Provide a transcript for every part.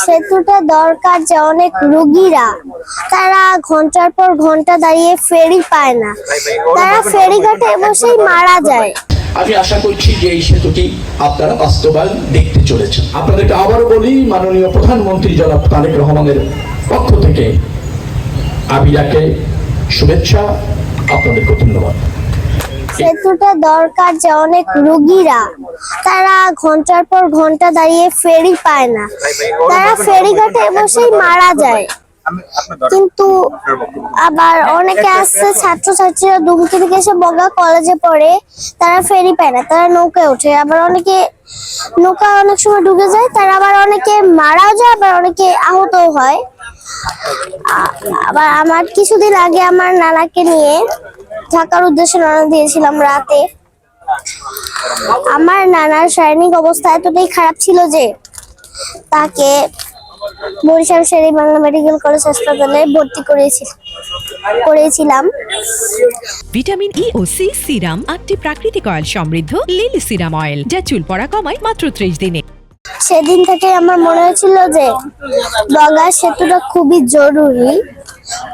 সেতুটা দরকার যে অনেক রোগীরা তারা ঘন্টার পর ঘন্টা দাঁড়িয়ে ফেরি পায় না, তারা ফেরিঘাটে বসেই মারা যায়। আমি আশা করছি যে এই সেতুটি আপনারা বাস্তবায়ন দেখতে চলেছেন। আপনাদেরকে আবারও বলি, মাননীয় প্রধানমন্ত্রী জনাব তারেক রহমানের পক্ষ থেকে আবিরাকে শুভেচ্ছা, আপনাদেরকে ধন্যবাদ। সেতুটা দরকার যে অনেক রোগীরা তারা ঘন্টার পর ঘন্টা দাঁড়িয়ে ফেরি পায় না, তারা ফেরিঘাটে বসেই মারা যায়। কিন্তু আবার অনেকে আছে ছাত্রছাত্রীরা দুমকি থেকে এসে বগা কলেজে পড়ে, তারা ফেরি পায় না, তারা নৌকায় ওঠে। আবার অনেকে নৌকা অনেক সময় ডুবে যায়, তারা আবার অনেকে মারাও যায়, আবার অনেকে আহতও হয়। আবার আমার কিছুদিন আগে আমার নানাকে নিয়ে ঢাকার উদ্দেশ্যে রওনা দিয়েছিলাম রাতে। আমার নানার শারীরিক অবস্থা এতটাই খারাপ ছিল যে তাকে বরিশাল শের-ই-বাংলা মেডিকেল কলেজ হাসপাতালে ভর্তি করেছিলাম। ভিটামিন ই ও সি সিরাম 8টি প্রাকৃতিক অয়েল সমৃদ্ধ লিলি সিরাম অয়েল, যা চুল পড়া কমায় মাত্র 30 দিনে। সেদিন থেকে আমার মনে হয়েছিল যে বগা সেতুটা খুবই জরুরি।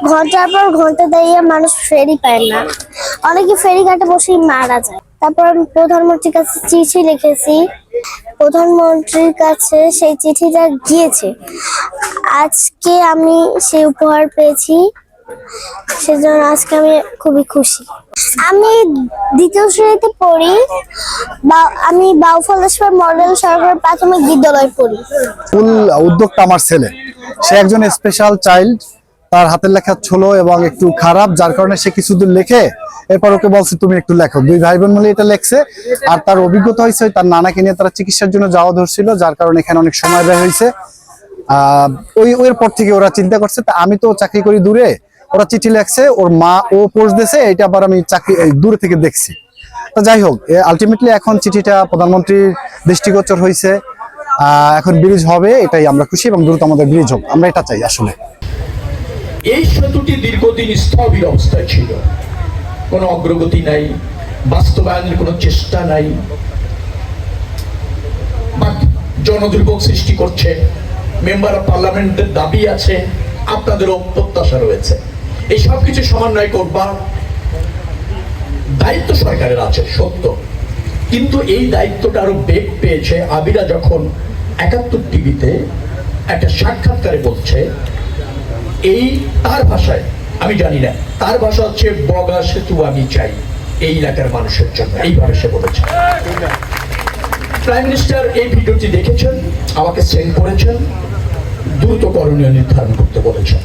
ঘন্টার পর ঘন্টা দাঁড়িয়ে মানুষ ফেরি পায় না, অনেকে ফেরিঘাটে বসেই মারা যায়। তারপর আমি প্রধানমন্ত্রীর কাছে চিঠি লিখেছি, প্রধানমন্ত্রীর কাছে সেই চিঠিটা গিয়েছে। আজকে আমি সেই উপহার পেয়েছি, সেজন্য আজকে আমি খুবই খুশি। আমি দ্বিতীয় শ্রেণীতে পড়ি, আমি বাউফল মডেল সরকারি প্রাথমিক বিদ্যালয়ে পড়ি। ফুল উদ্যোগটা আমার ছেলে, সে একজন স্পেশাল চাইল্ড, তার হাতের লেখা ছোলো এবং একটু খারাপ, যার কারণে সে কিছুদূর লেখে, এরপর ওকে বলছে তুমি একটু লেখো। দুই ভাই বোন মিলে এটা লেখছে। আর তার অভিজ্ঞতা হয়েছে তার নানাকে নিয়ে তারা চিকিৎসার জন্য যাওয়া ধরছিল, যার কারণে এখানে অনেক সময় ব্যয় হয়েছে। ওর পর থেকে ওরা চিন্তা করছে, তা আমি তো চাকরি করি দূরে, ওরা চিঠি লেখছে, ওর মা ও পোস্ট দিয়েছে, এটা আবার আমি চাকরি দূরে থেকে দেখছি। তো যাই হোক, আলটিমেটলি এখন চিঠিটা প্রধানমন্ত্রীর দৃষ্টিগোচর হয়েছে, এখন ব্রিজ হবে, এটাই আমরা খুশি, এবং দ্রুত আমাদের ব্রিজ হোক, আমরা এটা চাই আসলে। এই সেতুটি দীর্ঘদিন স্থবির অবস্থায় ছিল, কোনো অগ্রগতি নাই, বাস্তবায়নের কোনো চেষ্টা নাই, জনদুর্ভোগ সৃষ্টি করছে। মেম্বার অফ পার্লামেন্টের দাবি আছে, আপনাদেরও প্রত্যাশা রয়েছে। এই সব কিছু সমন্বয় করবার দায়িত্ব সরকারের আছে, সত্য, কিন্তু এই দায়িত্বটা আরো বেগ পেয়েছে আবিরা যখন ৭১ টিভিতে একটা সাক্ষাৎকারে বলছে, এই তার ভাষায়, আমি জানি না, তার ভাষা হচ্ছে বগা সেতু আমি চাই এই এলাকার মানুষের জন্য, এইভাবে সে বলেছে। প্রাইম মিনিস্টার এই ভিডিওটি দেখেছেন, আমাকে সেন্ড করেছেন, দ্রুত করণীয় নির্ধারণ করতে বলেছেন।